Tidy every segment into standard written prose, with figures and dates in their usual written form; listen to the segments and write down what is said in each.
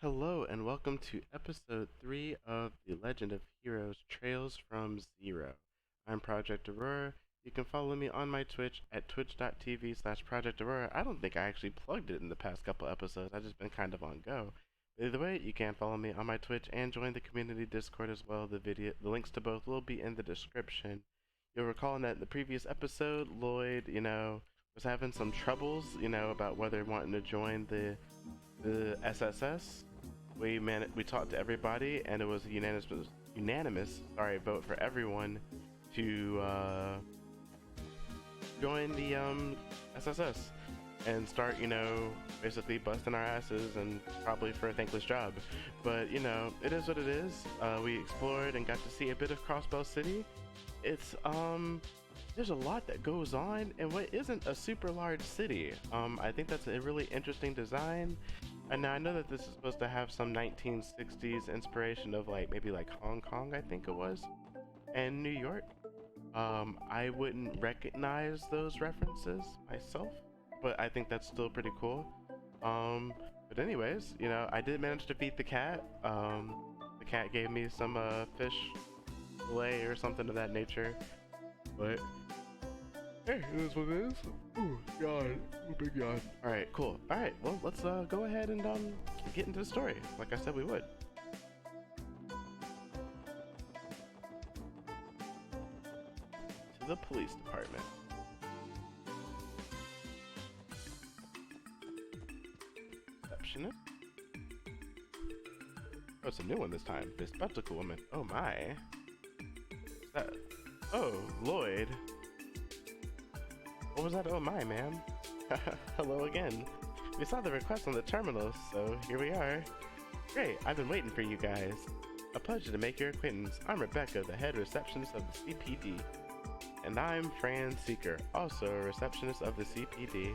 Hello and welcome to episode 3 of The Legend of Heroes Trails from Zero. I'm Project Aurora. You can follow me on my Twitch at twitch.tv/Project Aurora. I don't think I actually plugged it in the past couple episodes. I've just been kind of on go. But either way, you can follow me on my Twitch and join the community Discord as well. The links to both will be in the description. You'll recall that in the previous episode, Lloyd, was having some troubles, about whether wanting to join the SSS. We talked to everybody, and it was a unanimous vote for everyone to join the SSS and start, basically busting our asses and probably for a thankless job. But it is what it is. We explored and got to see a bit of Crossbell City. It's there's a lot that goes on in what isn't a super large city. I think that's a really interesting design. And now I know that this is supposed to have some 1960s inspiration of maybe Hong Kong, I think it was, and New York. I wouldn't recognize those references myself, but I think that's still pretty cool. But anyways, I did manage to feed the cat. The cat gave me some fish fillet or something of that nature, but hey, it is what it is. Ooh, yawn. Ooh, big yawn. Alright, cool. Alright, well, let's go ahead and get into the story, like I said we would. To the police department. Receptionist? Oh, it's a new one this time. Bespectacled woman. Oh my. Is that... Oh, Lloyd. What was that? Oh my, ma'am. Hello again. We saw the request on the terminal, so here we are. Great, I've been waiting for you guys. A pleasure to make your acquaintance. I'm Rebecca, the head receptionist of the CPD. And I'm Fran Seeker, also a receptionist of the CPD.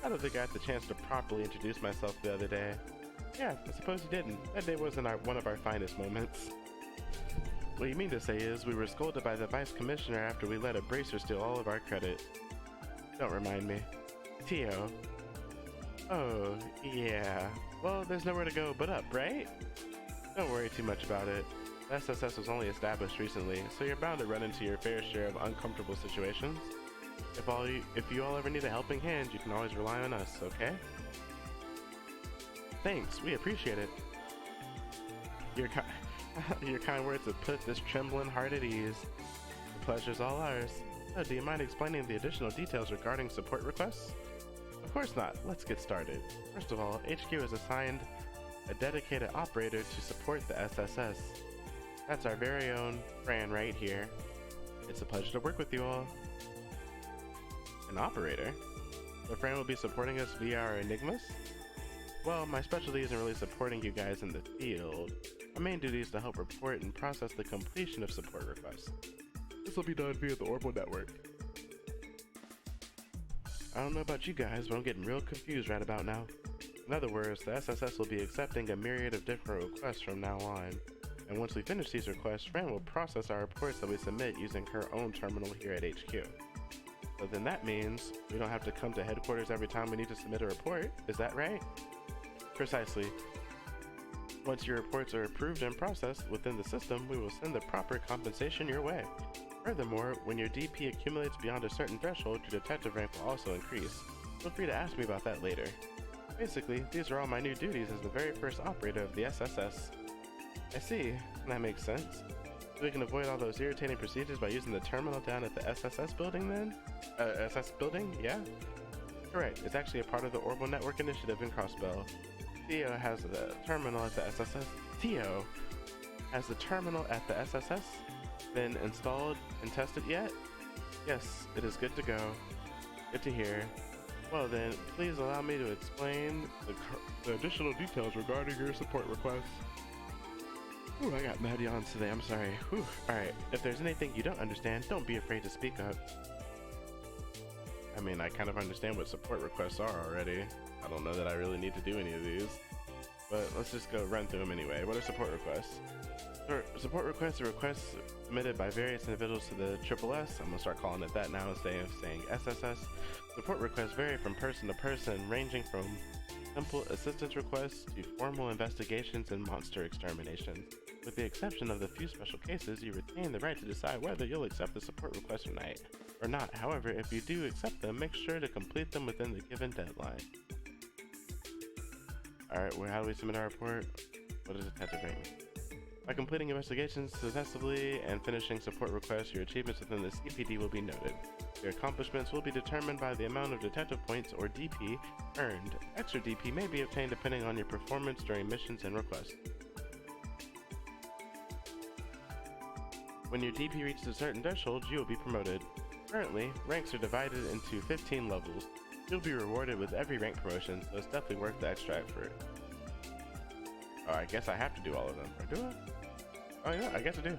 I don't think I had the chance to properly introduce myself the other day. Yeah, I suppose you didn't. That day wasn't one of our finest moments. What you mean to say is we were scolded by the vice commissioner after we let a bracer steal all of our credit. Don't remind me. Tio. Oh, yeah. Well, there's nowhere to go but up, right? Don't worry too much about it. The SSS was only established recently, so you're bound to run into your fair share of uncomfortable situations. If you all ever need a helping hand, you can always rely on us, okay? Thanks, we appreciate it. Your kind words have put this trembling heart at ease. The pleasure's all ours. Oh, do you mind explaining the additional details regarding support requests? Of course not. Let's get started. First of all, HQ has assigned a dedicated operator to support the SSS. That's our very own Fran right here. It's a pleasure to work with you all. An operator? So Fran will be supporting us via our Enigmas? Well, my specialty isn't really supporting you guys in the field. My main duty is to help report and process the completion of support requests. This will be done via the Orbital Network. I don't know about you guys, but I'm getting real confused right about now. In other words, the SSS will be accepting a myriad of different requests from now on. And once we finish these requests, Fran will process our reports that we submit using her own terminal here at HQ. So then that means we don't have to come to headquarters every time we need to submit a report, is that right? Precisely. Once your reports are approved and processed within the system, we will send the proper compensation your way. Furthermore, when your DP accumulates beyond a certain threshold, your detective rank will also increase. Feel free to ask me about that later. Basically, these are all my new duties as the very first operator of the SSS. I see. That makes sense. So we can avoid all those irritating procedures by using the terminal down at the SSS building then? SS building? Yeah? Correct. It's actually a part of the Orbital Network initiative in Crossbell. Theo has the terminal at the SSS. Theo has the terminal at the SSS been installed and tested yet? Yes, it is good to go. Good to hear. Well then, please allow me to explain the additional details regarding your support requests. Ooh, I got mad yawns today, I'm sorry. Whew. Alright, if there's anything you don't understand, don't be afraid to speak up. I mean, I kind of understand what support requests are already. I don't know that I really need to do any of these. But let's just go run through them anyway. What are support requests? Support requests are requests submitted by various individuals to the SSS. I'm going to start calling it that now instead of saying SSS. Support requests vary from person to person, ranging from simple assistance requests to formal investigations and monster exterminations. With the exception of the few special cases, you retain the right to decide whether you'll accept the support request or not. However, if you do accept them, make sure to complete them within the given deadline. Alright, well, how do we submit our report? What does it have to bring? By completing investigations successfully and finishing support requests, your achievements within the CPD will be noted. Your accomplishments will be determined by the amount of detective points, or DP, earned. Extra DP may be obtained depending on your performance during missions and requests. When your DP reaches a certain threshold, you will be promoted. Currently, ranks are divided into 15 levels. You'll be rewarded with every rank promotion, so it's definitely worth the extra effort. Oh, I guess I have to do all of them. Or do I? Oh yeah, I guess I do.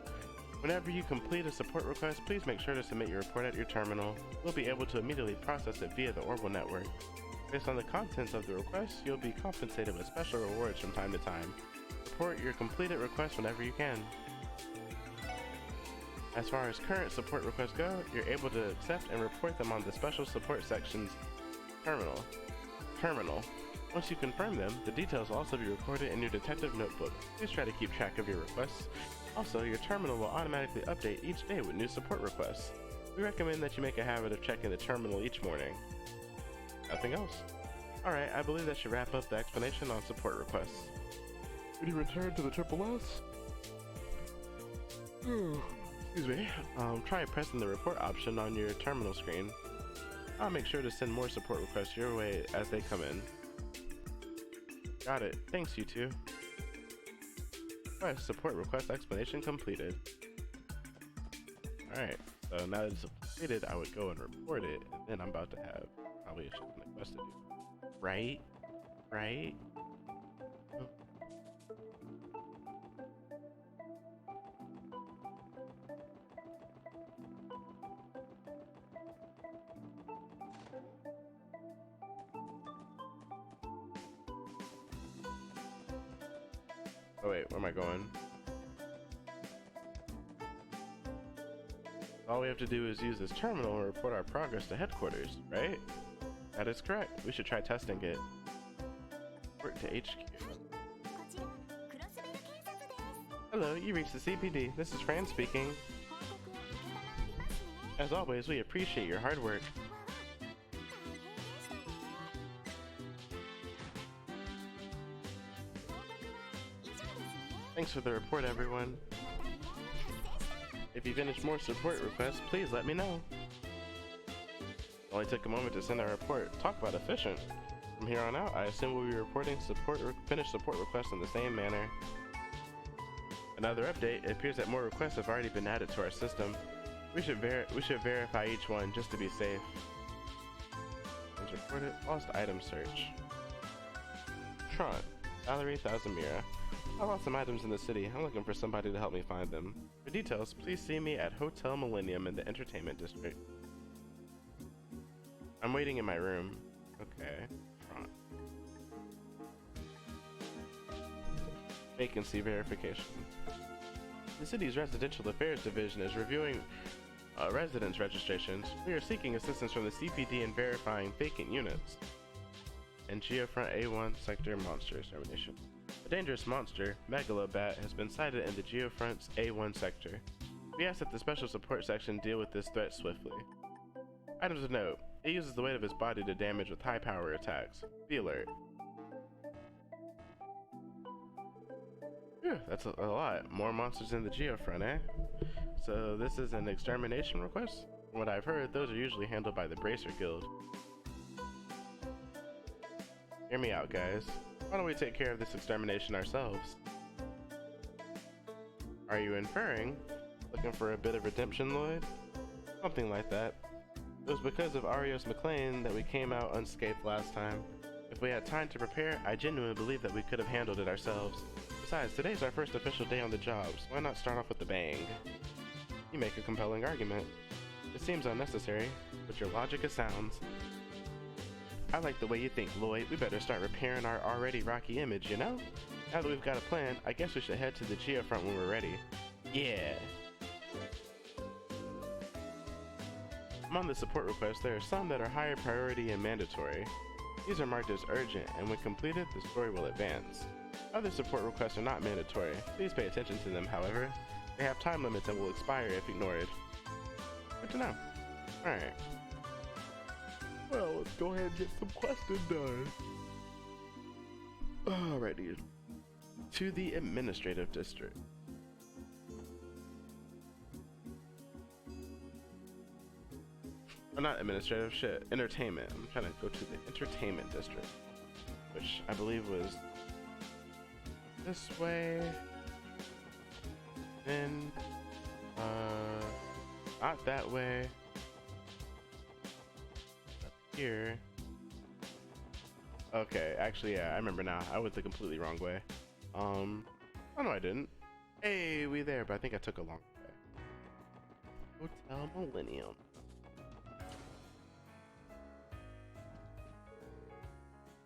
Whenever you complete a support request, please make sure to submit your report at your terminal. We'll be able to immediately process it via the Orbital network. Based on the contents of the request, you'll be compensated with special rewards from time to time. Report your completed request whenever you can. As far as current support requests go, you're able to accept and report them on the special support section's terminal. Once you confirm them, the details will also be recorded in your detective notebook. Please try to keep track of your requests. Also, your terminal will automatically update each day with new support requests. We recommend that you make a habit of checking the terminal each morning. Nothing else. Alright, I believe that should wrap up the explanation on support requests. When you return to the Triple S, excuse me, try pressing the report option on your terminal screen. I'll make sure to send more support requests your way as they come in. Got it. Thanks, you two. Alright, support request explanation completed. Alright, so now that it's completed, I would go and report it, and then I'm about to have probably a shipment request to do. Right? Right? Oh wait, where am I going? All we have to do is use this terminal and report our progress to headquarters, right? That is correct. We should try testing it. Report to HQ. Hello, you reached the CPD. This is Fran speaking. As always, we appreciate your hard work. Thanks for the report, everyone. If you finish more support requests, please let me know. Only took a moment to send our report. Talk about efficient. From here on out, I assume we'll be reporting finished support requests in the same manner. Another update, it appears that more requests have already been added to our system. We should verify each one just to be safe. As reported, lost item search. Tron, Valerie Thazamira. I lost some items in the city. I'm looking for somebody to help me find them. For details, please see me at Hotel Millennium in the Entertainment District. I'm waiting in my room. Okay. Front. Vacancy verification. The city's Residential Affairs Division is reviewing residence registrations. We are seeking assistance from the CPD in verifying vacant units. And Geofront A1 Sector Monster Extermination. A dangerous monster, Megalobat, has been sighted in the Geofront's A1 sector. We ask that the Special Support Section deal with this threat swiftly. Items of note. It uses the weight of its body to damage with high power attacks. Be alert. Phew, that's a lot. More monsters in the Geofront, eh? So this is an extermination request? From what I've heard, those are usually handled by the Bracer Guild. Hear me out, guys. Why don't we take care of this extermination ourselves? Are you inferring? Looking for a bit of redemption, Lloyd? Something like that. It was because of Arios McLean that we came out unscathed last time. If we had time to prepare, I genuinely believe that we could have handled it ourselves. Besides, today's our first official day on the job, so why not start off with a bang? You make a compelling argument. It seems unnecessary, but your logic is sound. I like the way you think, Lloyd. We better start repairing our already rocky image, you know? Now that we've got a plan, I guess we should head to the Geofront when we're ready. Yeah! Among the support requests, there are some that are higher priority and mandatory. These are marked as urgent, and when completed, the story will advance. Other support requests are not mandatory. Please pay attention to them, however. They have time limits and will expire if ignored. Good to know. Alright. Well, let's go ahead and get some questions done. Alrighty. To the administrative district. Oh, not administrative, shit. Entertainment. I'm trying to go to the entertainment district, which I believe was this way. Then, not that way. Up here. Okay, actually, yeah, I remember now. I went the completely wrong way. Oh no, I didn't. Hey, we there, but I think I took a long way. Hotel Millennium.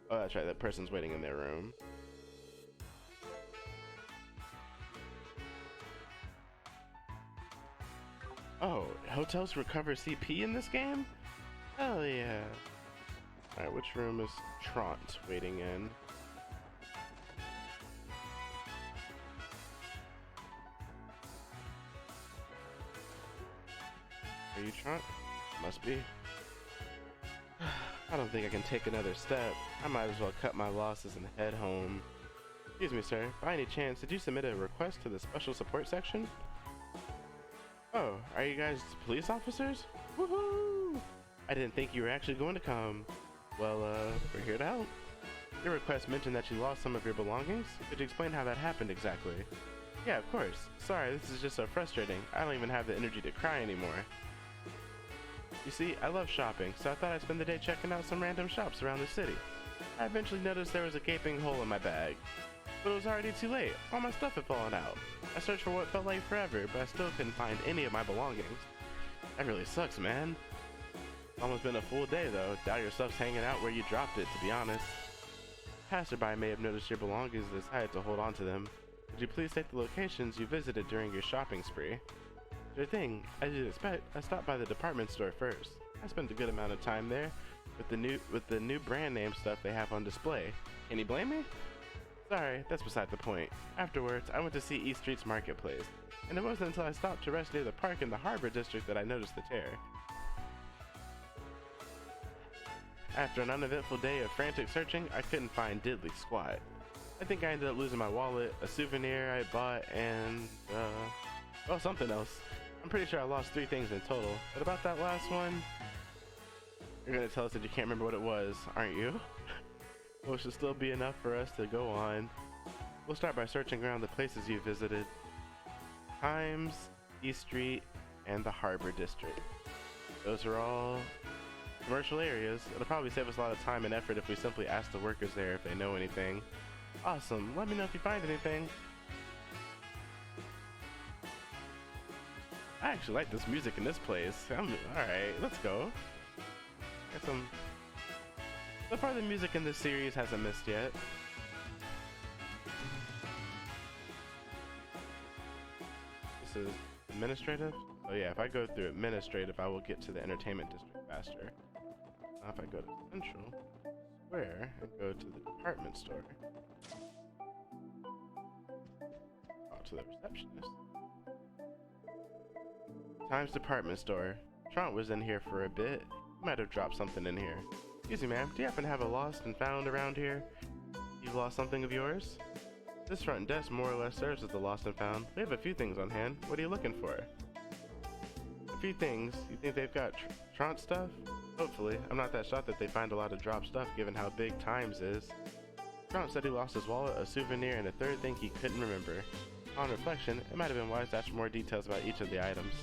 Oh, that's right. That person's waiting in their room. Oh, hotels recover CP in this game? Hell yeah. Alright, which room is Trant waiting in? Are you Trant? Must be. I don't think I can take another step. I might as well cut my losses and head home. Excuse me, sir. By any chance, did you submit a request to the special support section? Oh, are you guys police officers? Woohoo! I didn't think you were actually going to come. Well, we're here to help. Your request mentioned that you lost some of your belongings. Could you explain how that happened exactly? Yeah, of course. Sorry, this is just so frustrating. I don't even have the energy to cry anymore. You see, I love shopping, so I thought I'd spend the day checking out some random shops around the city. I eventually noticed there was a gaping hole in my bag. But it was already too late. All my stuff had fallen out. I searched for what felt like forever, but I still couldn't find any of my belongings. That really sucks, man. It's almost been a full day, though. Doubt your stuff's hanging out where you dropped it, to be honest. Passerby may have noticed your belongings and decided to hold on to them. Could you please state the locations you visited during your shopping spree? Sure thing. As you'd expect, I stopped by the department store first. I spent a good amount of time there with the new brand name stuff they have on display. Can you blame me? Sorry, that's beside the point. Afterwards, I went to see East Street's marketplace, and it wasn't until I stopped to rest near the park in the Harbor District that I noticed the tear. After an uneventful day of frantic searching, I couldn't find diddly squat. I think I ended up losing my wallet, a souvenir I bought, and, well, something else. I'm pretty sure I lost 3 things in total, but about that last one, you're gonna tell us that you can't remember what it was, aren't you? Well, it should still be enough for us to go on. We'll start by searching around the places you visited. Times, East Street, and the Harbor District. Those are all commercial areas. It'll probably save us a lot of time and effort if we simply ask the workers there if they know anything. Awesome, let me know if you find anything. I actually like this music in this place. Alright, let's go. Got some... So far the music in this series hasn't missed yet. This is administrative? Oh yeah, if I go through administrative, I will get to the entertainment district faster. Now if I go to Central Square and go to the department store. Talk to the receptionist. Times department store. Trant was in here for a bit. He might have dropped something in here. Excuse me, ma'am. Do you happen to have a lost and found around here? You've lost something of yours? This front desk more or less serves as the lost and found. We have a few things on hand. What are you looking for? A few things. You think they've got Trant stuff? Hopefully. I'm not that shocked that they find a lot of dropped stuff given how big Times is. Trant said he lost his wallet, a souvenir, and a third thing he couldn't remember. On reflection, it might have been wise to ask for more details about each of the items.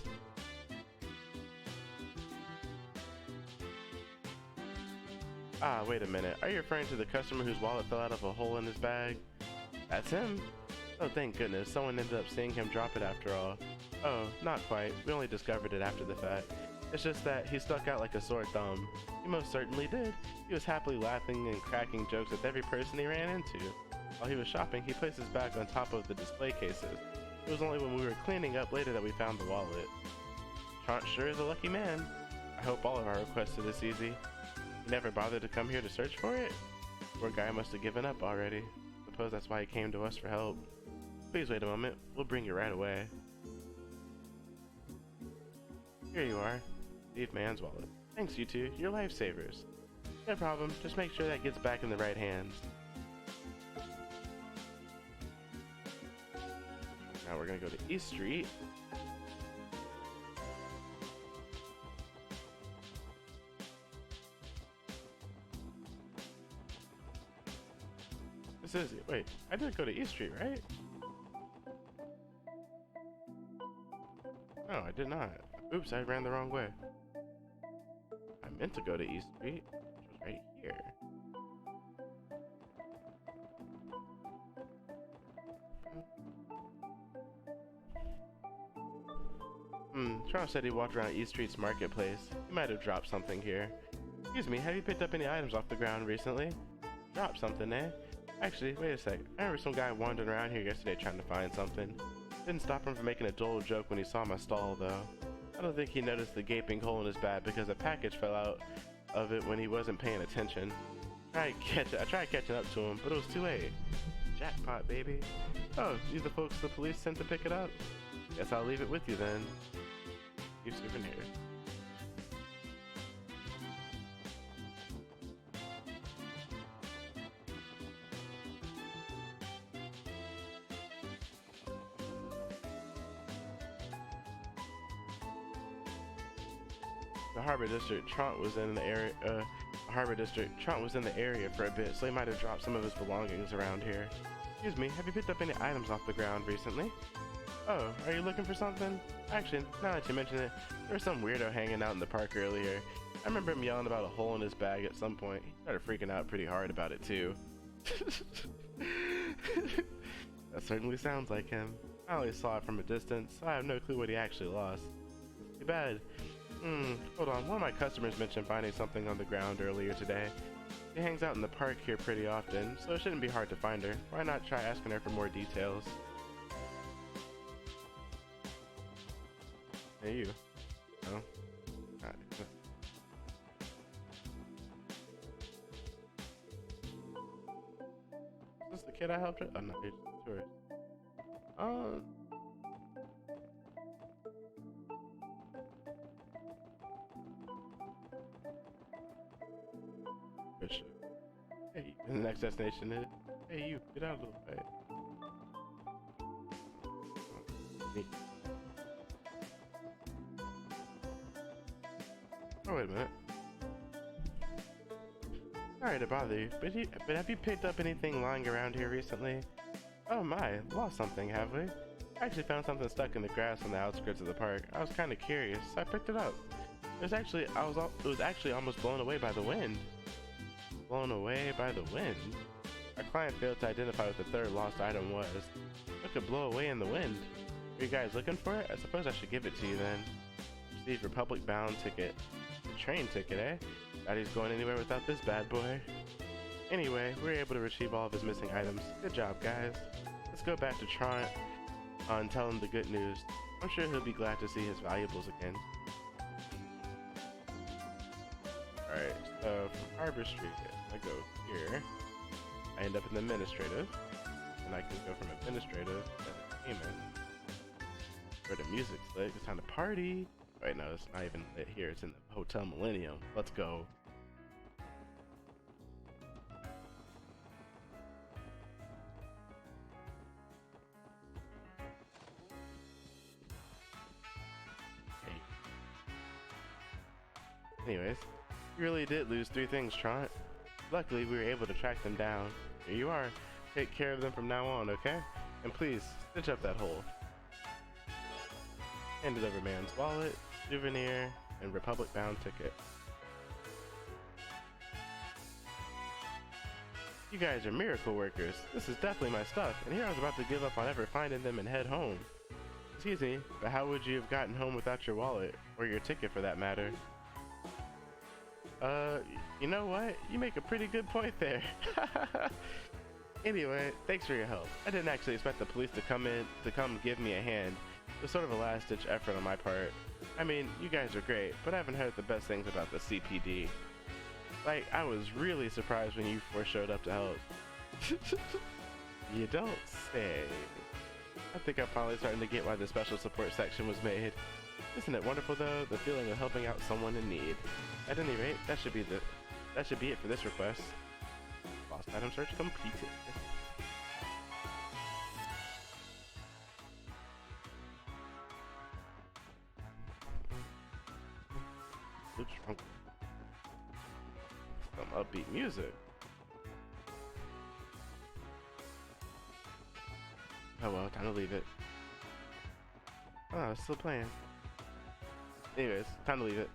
Ah, wait a minute. Are you referring to the customer whose wallet fell out of a hole in his bag? That's him? Oh, thank goodness. Someone ended up seeing him drop it after all. Oh, not quite. We only discovered it after the fact. It's just that he stuck out like a sore thumb. He most certainly did. He was happily laughing and cracking jokes with every person he ran into. While he was shopping, he placed his bag on top of the display cases. It was only when we were cleaning up later that we found the wallet. Trant sure is a lucky man. I hope all of our requests are this easy. You never bothered to come here to search for it? Poor guy must have given up already. Suppose that's why he came to us for help. Please wait a moment. We'll bring you right away. Here you are. Steve Mann's wallet. Thanks, you two. You're lifesavers. No problem. Just make sure that gets back in the right hands. Now we're gonna go to East Street. This is it. Wait, I did go to East Street, right? No, I did not. Oops, I ran the wrong way. I meant to go to East Street, which was right here. Charles said he walked around East Street's marketplace. He might have dropped something here. Excuse me, have you picked up any items off the ground recently? Dropped something, eh? Actually, wait a sec. I remember some guy wandering around here yesterday trying to find something. Didn't stop him from making a dull joke when he saw my stall, though. I don't think he noticed the gaping hole in his bag because a package fell out of it when he wasn't paying attention. I tried catching up to him, but it was too late. Jackpot, baby. Oh, you the folks the police sent to pick it up? Guess I'll leave it with you then. Few souvenirs. The Harbor District. Trant was in the area. Trant was in the area for a bit, so he might have dropped some of his belongings around here. Excuse me, have you picked up any items off the ground recently? Oh, are you looking for something? Actually, now that you mention it, there was some weirdo hanging out in the park earlier. I remember him yelling about a hole in his bag at some point. He started freaking out pretty hard about it too. That certainly sounds like him. I only saw it from a distance, so I have no clue what he actually lost. Too bad. Hold on, one of my customers mentioned finding something on the ground earlier today. She hangs out in the park here pretty often, so it shouldn't be hard to find her. Why not try asking her for more details? Hey, you. No? Is this the kid I helped her? Oh no, it's a tourist. Hey, and the next destination is, hey you, get out of the way. Oh, wait a minute. Sorry to bother you, but have you picked up anything lying around here recently? Oh my, lost something, have we? I actually found something stuck in the grass on the outskirts of the park. I was kind of curious, so I picked it up. It was actually almost blown away by the wind. Blown away by the wind? Our client failed to identify what the third lost item was. It could blow away in the wind. Are you guys looking for it? I suppose I should give it to you then. Receive Republic bound ticket. Train ticket, eh? Doubt he's going anywhere without this bad boy. Anyway, we were able to retrieve all of his missing items. Good job, guys. Let's go back to Trant and tell him the good news. I'm sure he'll be glad to see his valuables again. Alright, so from Harbor Street, I go here. I end up in the administrative. And I can go from administrative to entertainment. Where the music's lit, it's time to party. Wait, no, it's not even lit here. It's in the Hotel Millennium. Let's go. Hey. Anyways, you really did lose 3 things, Trant. Luckily, we were able to track them down. Here you are. Take care of them from now on, okay? And please, stitch up that hole. Handed over man's wallet, souvenir, and Republic bound ticket. You guys are miracle workers. This is definitely my stuff, and here I was about to give up on ever finding them and head home. Excuse me, but how would you have gotten home without your wallet, or your ticket for that matter? You know what? You make a pretty good point there. Anyway, thanks for your help. I didn't actually expect the police to come give me a hand. It was sort of a last-ditch effort on my part. I mean, you guys are great, but I haven't heard the best things about the CPD. Like, I was really surprised when you first showed up to help. You don't say. I think I'm finally starting to get why the special support section was made. Isn't it wonderful though, the feeling of helping out someone in need? At any rate, that should be it for this request. Lost item search completed. Oops, wrong. Some upbeat music. Oh well, time to leave it. Oh, it's still playing. Anyways, time to leave it.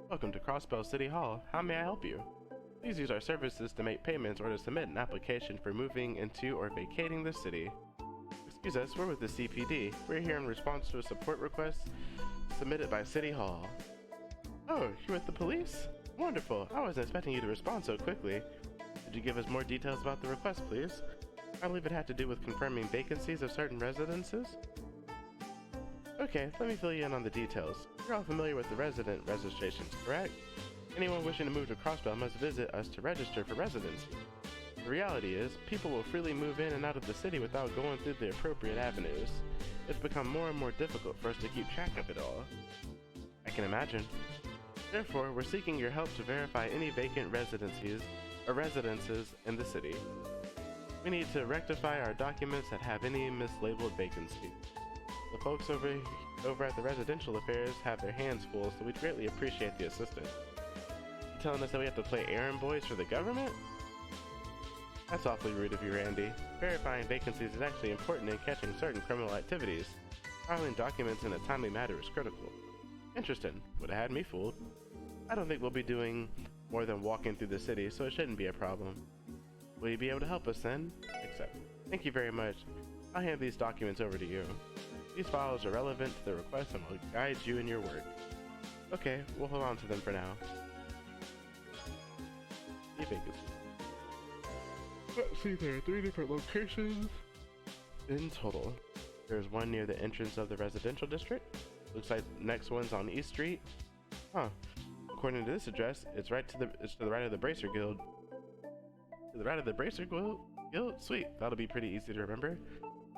Welcome to Crossbell City Hall. How may I help you? Please use our services to make payments or to submit an application for moving into or vacating the city. Excuse us, we're with the CPD. We're here in response to a support request submitted by City Hall. Oh, you're with the police? Wonderful. I wasn't expecting you to respond so quickly. Could you give us more details about the request, please? I believe it had to do with confirming vacancies of certain residences. Okay, let me fill you in on the details. You're all familiar with the resident registrations, correct? Anyone wishing to move to Crossbell must visit us to register for residency. The reality is, people will freely move in and out of the city without going through the appropriate avenues. It's become more and more difficult for us to keep track of it all. I can imagine. Therefore, we're seeking your help to verify any vacant residences in the city. We need to rectify our documents that have any mislabeled vacancy. The folks over at the residential affairs have their hands full, so we'd greatly appreciate the assistance. You telling us that we have to play errand boys for the government? That's awfully rude of you, Randy. Verifying vacancies is actually important in catching certain criminal activities. Filing documents in a timely manner is critical. Interesting. Would have had me fooled. I don't think we'll be doing more than walking through the city, so it shouldn't be a problem. Will you be able to help us then? Accept. Thank you very much. I'll hand these documents over to you. These files are relevant to the request and will guide you in your work. Okay, we'll hold on to them for now. Let's see, there are 3 different locations in total. There's one near the entrance of the residential district. Looks like the next one's on East Street. Huh. According to this address, it's to the right of the Bracer Guild. To the right of the Bracer Guild? Sweet. That'll be pretty easy to remember.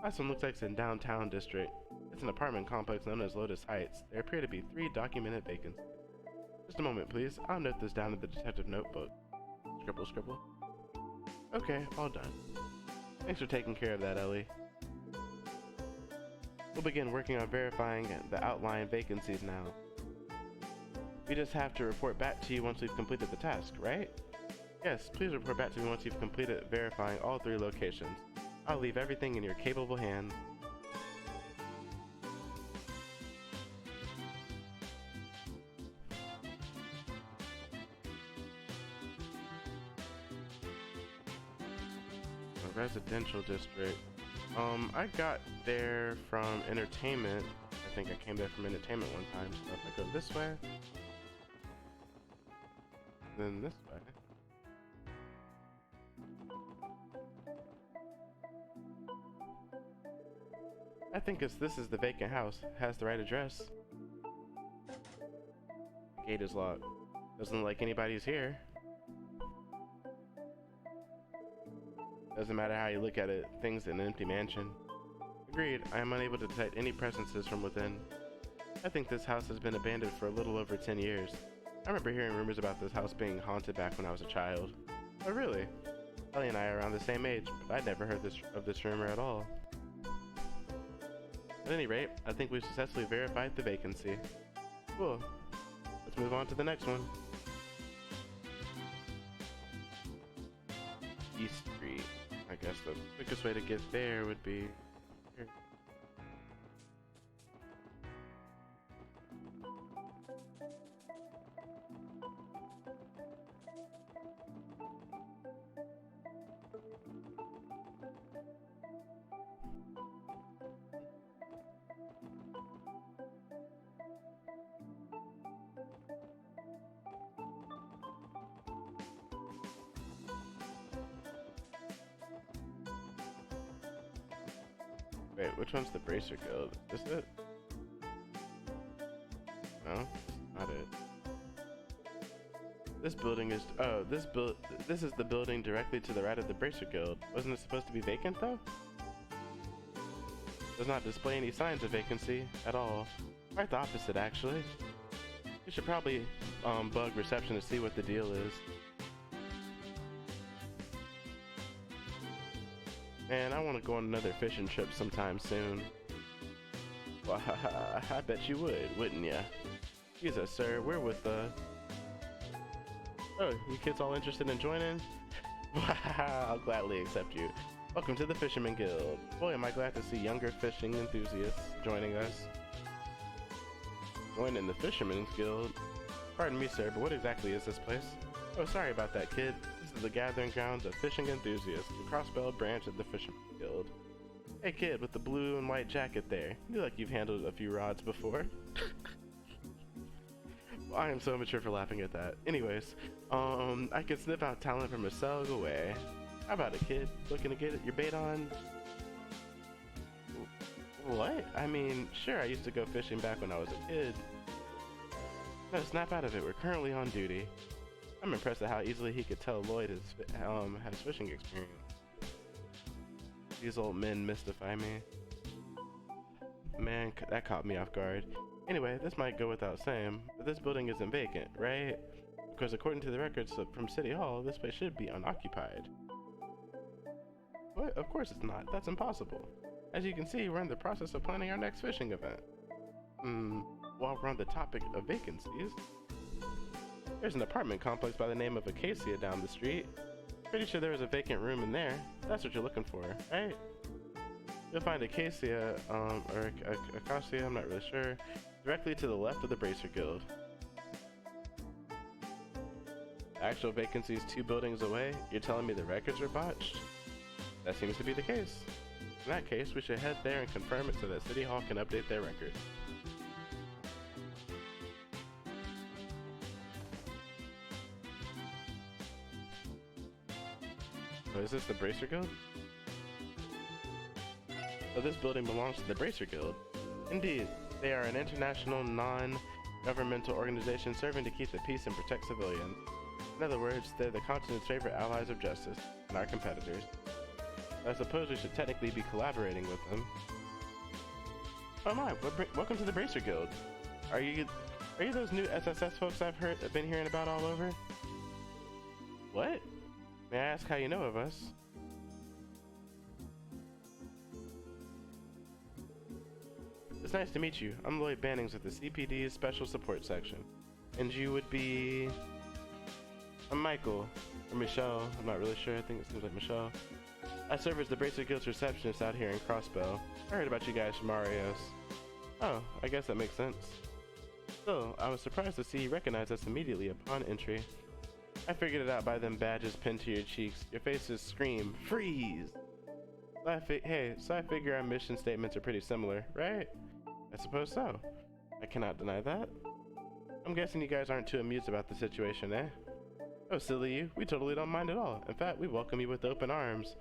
Last one looks like it's in downtown district. It's an apartment complex known as Lotus Heights. There appear to be 3 documented vacancies. Just a moment, please. I'll note this down in the detective notebook. Scribble, scribble. Okay, all done. Thanks for taking care of that, Ellie. We'll begin working on verifying the outlying vacancies now. We just have to report back to you once we've completed the task, right? Yes, please report back to me once you've completed verifying all 3 locations. I'll leave everything in your capable hands. A residential district. I got there from entertainment. I think I came there from entertainment one time, so if I go this way, then this way. I think this is the vacant house. It has the right address. Gate is locked. Doesn't look like anybody's here. Doesn't matter how you look at it, things in an empty mansion. Agreed, I am unable to detect any presences from within. I think this house has been abandoned for a little over 10 years. I remember hearing rumors about this house being haunted back when I was a child. Oh really? Ellie and I are around the same age, but I'd never heard of this rumor at all. At any rate, I think we've successfully verified the vacancy. Cool. Let's move on to the next one. East Street. I guess the quickest way to get there would be here. Wait, which one's the Bracer Guild? Is it? No, not it. This building is this is the building directly to the right of the Bracer Guild. Wasn't it supposed to be vacant though? Does not display any signs of vacancy at all. Quite the opposite actually. You should probably bug reception to see what the deal is. Man, I want to go on another fishing trip sometime soon. Well, I bet you would, wouldn't ya? Jesus, sir, we're with the... Oh, you kids all interested in joining? I'll gladly accept you. Welcome to the Fisherman Guild. Boy, am I glad to see younger fishing enthusiasts joining us. Joining the Fisherman's Guild? Pardon me, sir, but what exactly is this place? Oh, sorry about that, kid. This is the gathering grounds of fishing enthusiasts, the Crossbell branch of the Fisherman Guild. Hey, kid with the blue and white jacket there. You look like you've handled a few rods before. Well, I am so mature for laughing at that. Anyways, I can sniff out talent from a cell away. How about it, kid? Looking to get your bait on? What? I mean, sure, I used to go fishing back when I was a kid. No, snap out of it. We're currently on duty. I'm impressed at how easily he could tell Lloyd has fishing experience. These old men mystify me. Man, that caught me off guard. Anyway, this might go without saying, but this building isn't vacant, right? Because according to the records from City Hall, this place should be unoccupied. What? Of course it's not. That's impossible. As you can see, we're in the process of planning our next fishing event. While we're on the topic of vacancies, there's an apartment complex by the name of Acacia down the street. Pretty sure there was a vacant room in there. That's what you're looking for, right? You'll find Acacia, or Acacia, I'm not really sure, directly to the left of the Bracer Guild. Actual vacancies 2 buildings away? You're telling me the records are botched? That seems to be the case. In that case, we should head there and confirm it so that City Hall can update their records. Oh, is this the Bracer Guild? So this building belongs to the Bracer Guild. Indeed, they are an international non-governmental organization serving to keep the peace and protect civilians. In other words, they're the continent's favorite allies of justice, and our competitors. I suppose we should technically be collaborating with them. Oh my, welcome to the Bracer Guild. Are you those new SSS folks I've been hearing about all over? What? May I ask how you know of us? It's nice to meet you. I'm Lloyd Bannings with the CPD's Special Support Section. And you would be... I'm Michael. Or Michelle. I'm not really sure. I think it seems like Michelle. I serve as the Bracer Guild's receptionist out here in Crossbell. I heard about you guys from Arios. Oh, I guess that makes sense. Still, I was surprised to see you recognize us immediately upon entry. I figured it out by them badges pinned to your cheeks. Your faces scream, freeze! So I figure our mission statements are pretty similar, right? I suppose so. I cannot deny that. I'm guessing you guys aren't too amused about the situation, eh? Oh, silly you. We totally don't mind at all. In fact, we welcome you with open arms.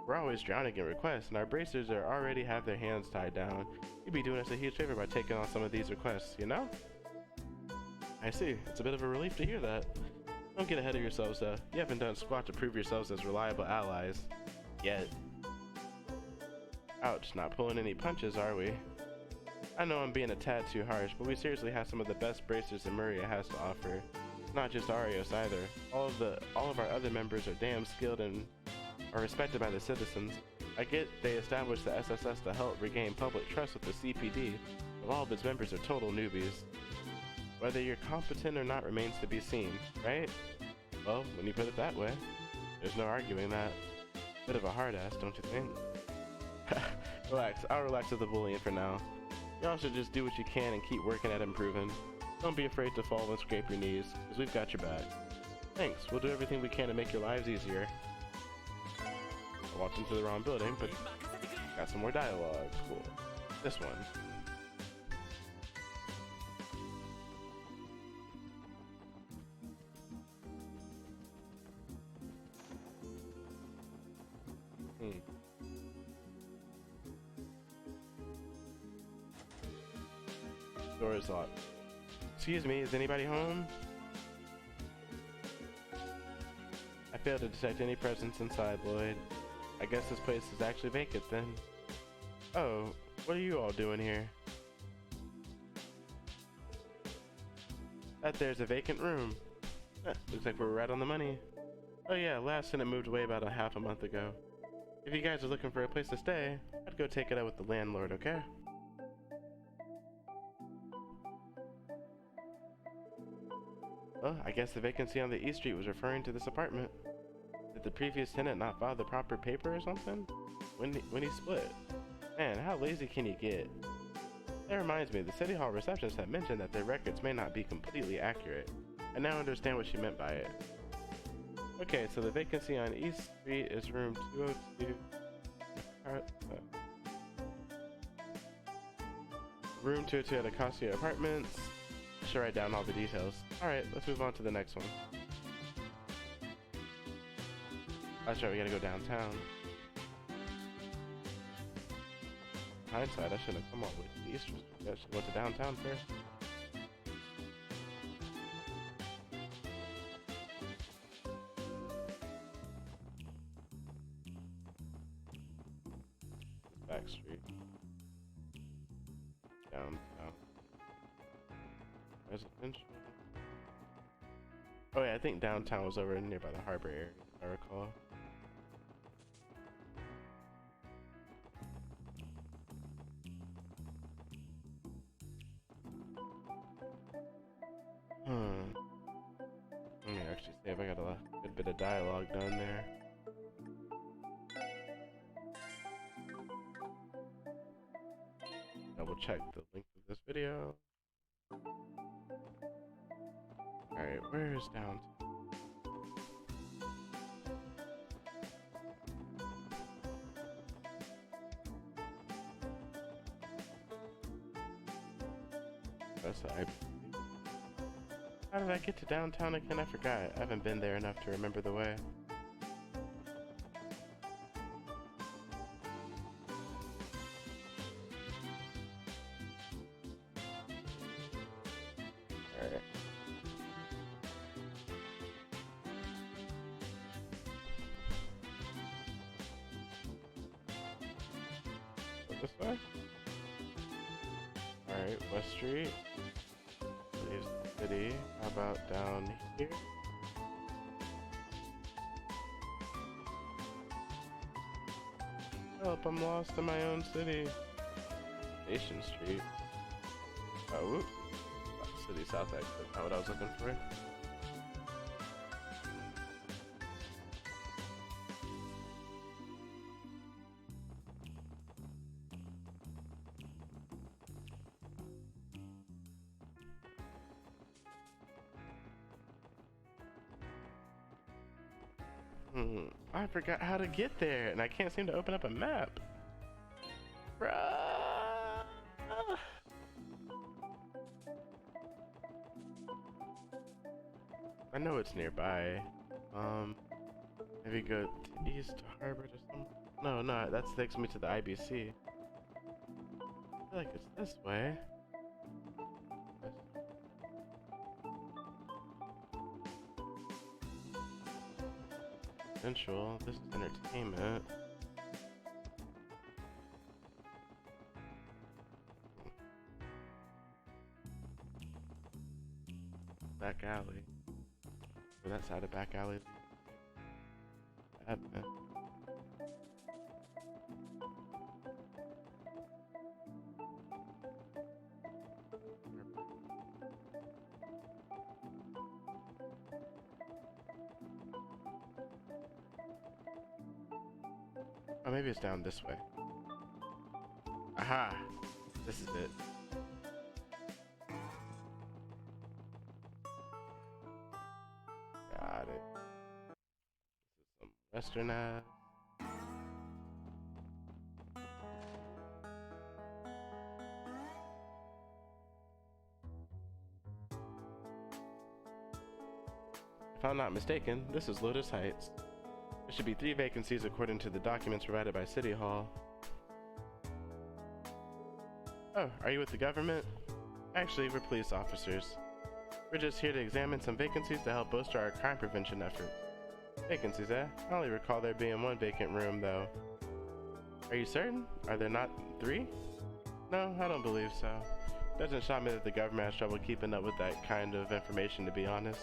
We're always drowning in requests, and our bracers already have their hands tied down. You'd be doing us a huge favor by taking on some of these requests, you know? I see. It's a bit of a relief to hear that. Don't get ahead of yourselves, though. You haven't done squat to prove yourselves as reliable allies. Yet. Ouch, not pulling any punches, are we? I know I'm being a tad too harsh, but we seriously have some of the best bracers that Maria has to offer. Not just Arios either. All of our other members are damn skilled and are respected by the citizens. I get they established the SSS to help regain public trust with the CPD, but all of its members are total newbies. Whether you're competent or not remains to be seen, right? Well, when you put it that way, there's no arguing that. Bit of a hard ass, don't you think? Relax, I'll relax with the bullying for now. Y'all should just do what you can and keep working at improving. Don't be afraid to fall and scrape your knees, because we've got your back. Thanks, we'll do everything we can to make your lives easier. I walked into the wrong building, but got some more dialogue. Cool. This one. Door is locked. Excuse me, is anybody home? I failed to detect any presence inside, Lloyd. I guess this place is actually vacant then. Oh, what are you all doing here? That there's a vacant room. Looks like we're right on the money. Oh yeah, last tenant moved away about a half a month ago. If you guys are looking for a place to stay, I'd go take it up with the landlord, okay? Well, I guess the vacancy on the East Street was referring to this apartment. Did the previous tenant not file the proper paper or something? When he split? Man, how lazy can you get? That reminds me, the City Hall receptionist had mentioned that their records may not be completely accurate. I now understand what she meant by it. Okay, so the vacancy on East Street is room 202. Room 202 at Acacia Apartments. I should write down all the details. Alright, let's move on to the next one. That's right, we gotta go downtown. Hindsight, I should have come all the way to the East Street. I should have went to downtown first. Back street. Downtown. Residential. Oh yeah, I think downtown was over nearby the harbor area, if I recall. Let me actually see if I got a good bit of dialogue done there. Double check the length of this video. Alright, where is downtown? That's the IBC. How did I get to downtown again? I forgot. I haven't been there enough to remember the way. Alright. This way? Alright, West Street. Leaves the city. How about down here? Help, I'm lost in my own city. Station Street. Oh, whoop. City South exit. Not what I was looking for. I forgot how to get there, and I can't seem to open up a map. Bruh. I know it's nearby. Maybe go to East Harbor or something. No, that takes me to the IBC. I feel like it's this way. Central. This is entertainment. Back alley. Or that side of back alley. Admin. Oh, maybe it's down this way. Aha! This is it. Got it. This is some Western Ave. If I'm not mistaken, this is Lotus Heights. There should be 3 vacancies according to the documents provided by City Hall. Oh, are you with the government? Actually, we're police officers. We're just here to examine some vacancies to help bolster our crime prevention efforts. Vacancies, eh? I only recall there being one vacant room, though. Are you certain? Are there not 3? No, I don't believe so. Doesn't shock me that the government has trouble keeping up with that kind of information, to be honest.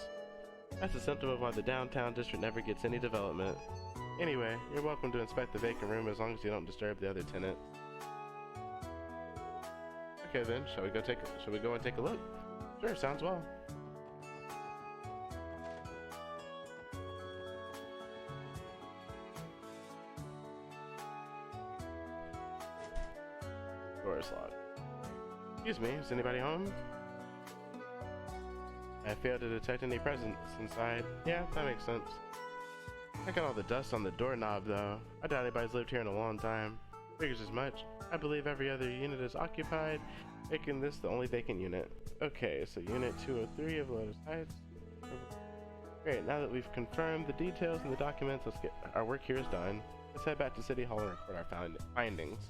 That's a symptom of why the downtown district never gets any development. Anyway, you're welcome to inspect the vacant room as long as you don't disturb the other tenants. Okay then, shall we go and take a look? Sure, sounds well. Door is locked. Excuse me, is anybody home? I failed to detect any presence inside. Yeah, that makes sense. Check out all the dust on the doorknob though. I doubt anybody's lived here in a long time. Figures as much. I believe every other unit is occupied, making this the only vacant unit. Okay, so unit 203 of Lotus Heights. Great, now that we've confirmed the details and the documents, our work here is done. Let's head back to City Hall and report our findings.